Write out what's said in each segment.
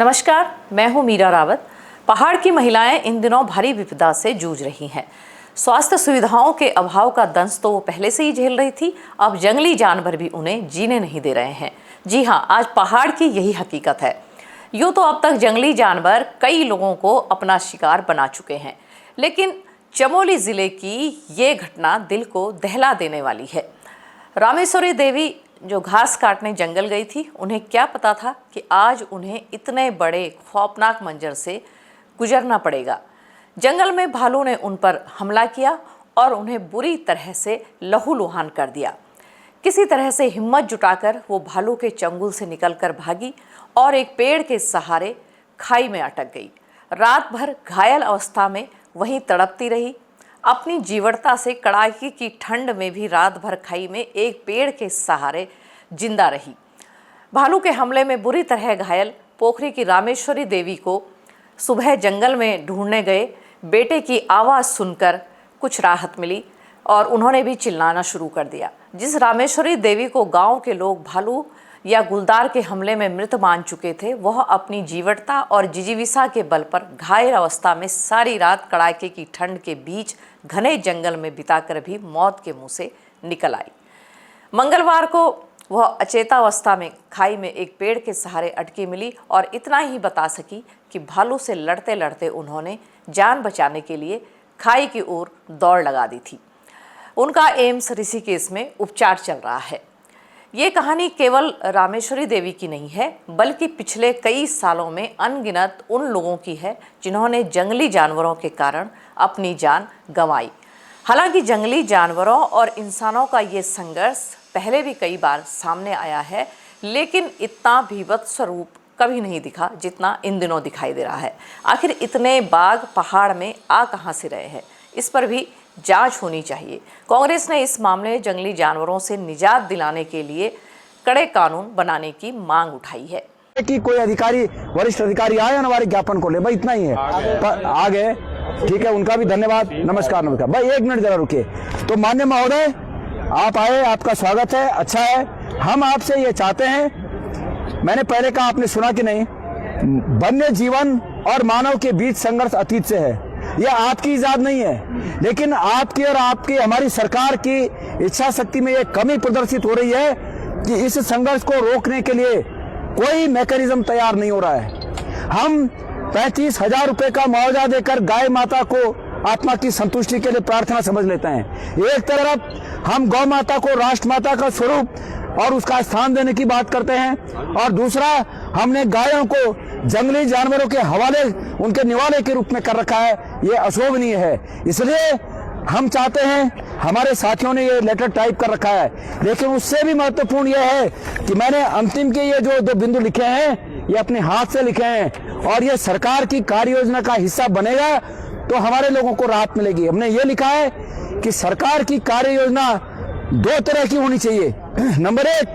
नमस्कार, मैं हूं मीरा रावत। पहाड़ की महिलाएं इन दिनों भारी विपदा से जूझ रही हैं। स्वास्थ्य सुविधाओं के अभाव का दंश तो वो पहले से ही झेल रही थी, अब जंगली जानवर भी उन्हें जीने नहीं दे रहे हैं। जी हां, आज पहाड़ की यही हकीकत है। यूँ तो अब तक जंगली जानवर कई लोगों को अपना शिकार बना चुके हैं, लेकिन चमोली जिले की ये घटना दिल को दहला देने वाली है। रामेश्वरी देवी जो घास काटने जंगल गई थी, उन्हें क्या पता था कि आज उन्हें इतने बड़े खौफनाक मंजर से गुजरना पड़ेगा। जंगल में भालू ने उन पर हमला किया और उन्हें बुरी तरह से लहूलुहान कर दिया। किसी तरह से हिम्मत जुटाकर वो भालू के चंगुल से निकलकर भागी और एक पेड़ के सहारे खाई में अटक गई। रात भर घायल अवस्था में वहीं तड़पती रही। अपनी जीवटता से कड़ाके की ठंड में भी रात भर खाई में एक पेड़ के सहारे जिंदा रही। भालू के हमले में बुरी तरह घायल पोखरी की रामेश्वरी देवी को सुबह जंगल में ढूंढने गए बेटे की आवाज़ सुनकर कुछ राहत मिली और उन्होंने भी चिल्लाना शुरू कर दिया। जिस रामेश्वरी देवी को गांव के लोग भालू या गुलदार के हमले में मृत मान चुके थे, वह अपनी जीवटता और जिजीविसा के बल पर घायल अवस्था में सारी रात कड़ाके की ठंड के बीच घने जंगल में बिताकर भी मौत के मुंह से निकल आई। मंगलवार को वह अचेतावस्था में खाई में एक पेड़ के सहारे अटकी मिली और इतना ही बता सकी कि भालू से लड़ते लड़ते उन्होंने जान बचाने के लिए खाई की ओर दौड़ लगा दी थी। उनका एम्स ऋषिकेश में उपचार चल रहा है। ये कहानी केवल रामेश्वरी देवी की नहीं है, बल्कि पिछले कई सालों में अनगिनत उन लोगों की है जिन्होंने जंगली जानवरों के कारण अपनी जान गंवाई। हालांकि जंगली जानवरों और इंसानों का ये संघर्ष पहले भी कई बार सामने आया है, लेकिन इतना भीभत्स स्वरूप कभी नहीं दिखा जितना इन दिनों दिखाई दे रहा है। आखिर इतने बाघ पहाड़ में आ कहाँ से रहे हैं, इस पर भी जांच होनी चाहिए। कांग्रेस ने इस मामले में जंगली जानवरों से निजात दिलाने के लिए कड़े कानून बनाने की मांग उठाई है कि कोई अधिकारी, वरिष्ठ अधिकारी आए हमारे ज्ञापन को ले, भाई इतना ही है। आ गए, ठीक है, उनका भी धन्यवाद। नमस्कार नमस्कार। भाई एक मिनट जरा रुकिए। तो माननीय महोदय, आप आए, आपका स्वागत है, अच्छा है। हम आपसे ये चाहते हैं, मैंने पहले कहा, आपने सुना कि नहीं, वन्य जीवन और मानव के बीच संघर्ष अतीत से है। यह आपकी इजाद नहीं है, लेकिन आपकी और आपकी हमारी सरकार की इच्छा शक्ति में यह कमी प्रदर्शित हो रही है कि इस संघर्ष को रोकने के लिए कोई मैकेनिज्म तैयार नहीं हो रहा है। हम 35,000 रुपए का मुआवजा देकर गाय माता को आत्मा की संतुष्टि के लिए प्रार्थना समझ लेते हैं। एक तरफ हम गौ माता को राष्ट्र माता का स्वरूप और उसका स्थान देने की बात करते हैं, और दूसरा हमने गायों को जंगली जानवरों के हवाले, उनके निवाले के रूप में कर रखा है। ये अशोभनीय है। इसलिए हम चाहते हैं, हमारे साथियों ने ये लेटर टाइप कर रखा है, लेकिन उससे भी महत्वपूर्ण ये है कि मैंने अंतिम के ये जो 2 बिंदु लिखे हैं, ये अपने हाथ से लिखे हैं, और ये सरकार की कार्य योजना का हिस्सा बनेगा तो हमारे लोगों को राहत मिलेगी। हमने ये लिखा है कि सरकार की कार्य योजना 2 तरह की होनी चाहिए। नंबर 1,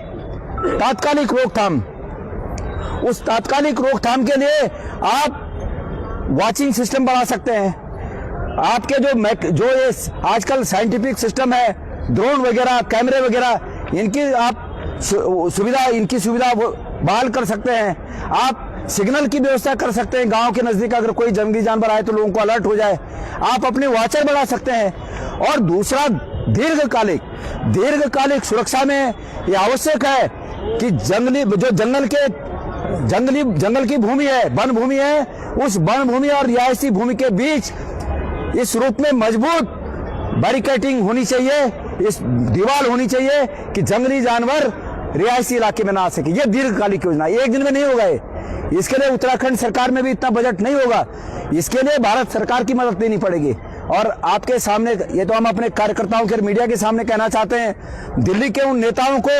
तात्कालिक रोकथाम। उस तात्कालिक रोकथाम के लिए आप वॉचिंग सिस्टम बना सकते हैं। आपके जो ये आजकल साइंटिफिक सिस्टम है, ड्रोन वगैरह, कैमरे वगैरह, इनकी आप सुविधा बहाल कर सकते हैं। आप सिग्नल की व्यवस्था कर सकते हैं। गांव के नजदीक अगर कोई जंगली जानवर आए तो लोगों को अलर्ट हो जाए। आप अपने वॉचर बढ़ा सकते हैं। और दूसरा, दीर्घकालिक सुरक्षा में यह आवश्यक है कि जंगल की भूमि है, वन भूमि है, उस वन भूमि और रिहायशी भूमि के बीच इस रूप में मजबूत बैरिकेडिंग होनी चाहिए, इस दीवार होनी चाहिए कि जंगली जानवर रिहायशी इलाके में ना आ सके। यह दीर्घकालिक योजना, एक दिन में नहीं होगा। इसके लिए उत्तराखंड सरकार में भी इतना बजट नहीं होगा। इसके लिए भारत सरकार की मदद लेनी पड़ेगी। और आपके सामने, ये तो हम अपने कार्यकर्ताओं के, मीडिया के सामने कहना चाहते हैं, दिल्ली के उन नेताओं को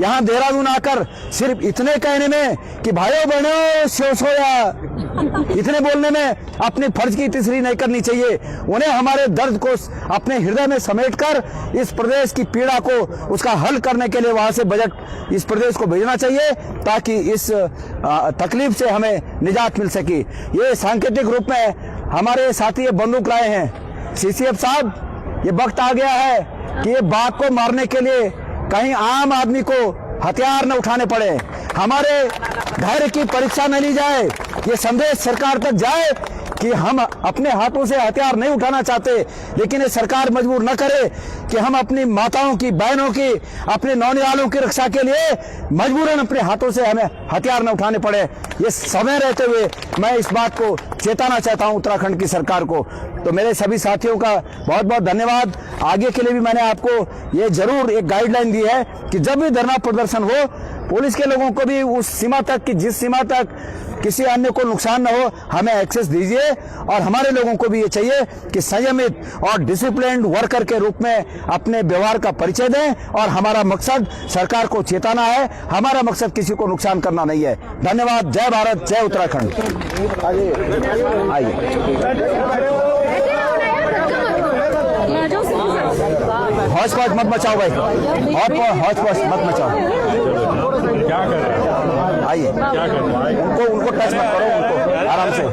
यहाँ देहरादून आकर सिर्फ इतने कहने में कि भाइयों बहनों सोया, इतने बोलने में अपने फर्ज की तीसरी नहीं करनी चाहिए। उन्हें हमारे दर्द को अपने हृदय में समेटकर इस प्रदेश की पीड़ा को, उसका हल करने के लिए वहां से बजट इस प्रदेश को भेजना चाहिए, ताकि इस तकलीफ से हमें निजात मिल सके। ये सांकेतिक रूप में हमारे साथी ये बंदूक लाए हैं। सीसीएफ साहब, ये वक्त आ गया है कि ये बाघ को मारने के लिए कहीं आम आदमी को हथियार न उठाने पड़े, हमारे धैर्य की परीक्षा न ली जाए, ये संदेश सरकार तक जाए कि हम अपने हाथों से हथियार नहीं उठाना चाहते, लेकिन ये सरकार मजबूर न करे कि हम अपनी माताओं की, बहनों की, अपने नौनिहालों की रक्षा के लिए मजबूरन अपने हाथों से हमें हथियार न उठाने पड़े। ये समय रहते हुए मैं इस बात को चेताना चाहता हूं उत्तराखंड की सरकार को। तो मेरे सभी साथियों का बहुत बहुत धन्यवाद। आगे के लिए भी मैंने आपको ये जरूर एक गाइडलाइन दी है कि जब भी धरना प्रदर्शन हो, पुलिस के लोगों को भी उस सीमा तक कि जिस सीमा तक किसी अन्य को नुकसान न हो, हमें एक्सेस दीजिए। और हमारे लोगों को भी ये चाहिए कि संयमित और डिसिप्लिन्ड वर्कर के रूप में अपने व्यवहार का परिचय दें। और हमारा मकसद सरकार को चेताना है, हमारा मकसद किसी को नुकसान करना नहीं है। धन्यवाद। जय भारत, जय उत्तराखंड। आइए हौच पौच मत मचाओ भाई, हौच पौच मत मचाओ। क्या कर रहे हैं? आइए, उनको टच मत करो, उनको आराम से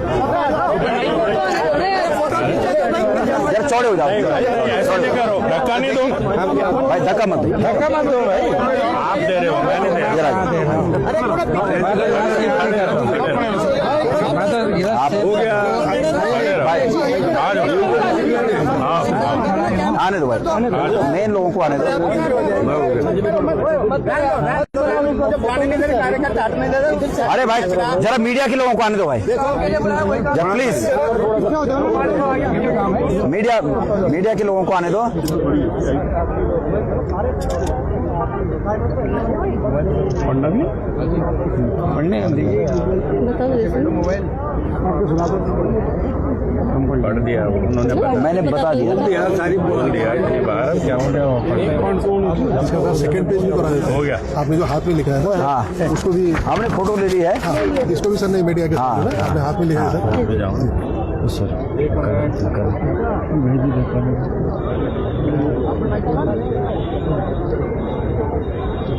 यार चौड़े हो जाओ। ऐसे करो, धक्का नहीं दूं भाई, धक्का मत दो, धक्का मत दो भाई, आप दे रहे हो, मैं नहीं दे रहा। आप हो गया भाई, आने दो भाई, मेन लोगों को आने दो। अरे भाई जरा मीडिया के लोगों को आने दो भाई, प्लीज। मीडिया के लोगों को आने दो। पढ़ दिया उन्होंने, मैंने बता दिया, सारी बोल दिया इतनी बार। क्या सेकंड पेज भी करा देते हैं। हो गया। आपने जो हाथ में लिखा है ना, हाँ उसको भी, हमने फोटो ले ली है। हाँ, इसको भी सर ने मीडिया के आपने हाथ में लिखा है सर।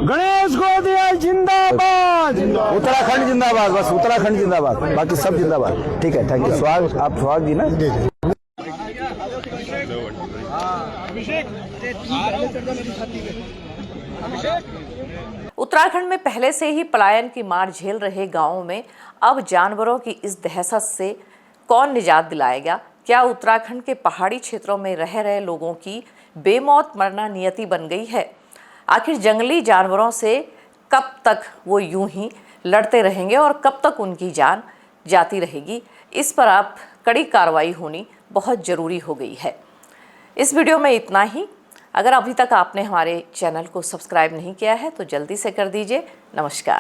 गणेश गोदिया जिंदाबाद, उत्तराखंड जिंदाबाद, बस उत्तराखंड जिंदाबाद, बाकी सब जिंदाबाद। ठीक है, थैंक यू। स्वागत, आप स्वागत जी ना। उत्तराखंड में पहले से ही पलायन की मार झेल रहे गांवों में अब जानवरों की इस दहशत से कौन निजात दिलाएगा? क्या उत्तराखंड के पहाड़ी क्षेत्रों में रह रहे लोगों की बेमौत मरना नियति बन गई है? आखिर जंगली जानवरों से कब तक वो यूं ही लड़ते रहेंगे और कब तक उनकी जान जाती रहेगी? इस पर अब कड़ी कार्रवाई होनी बहुत ज़रूरी हो गई है। इस वीडियो में इतना ही। अगर अभी तक आपने हमारे चैनल को सब्सक्राइब नहीं किया है तो जल्दी से कर दीजिए। नमस्कार।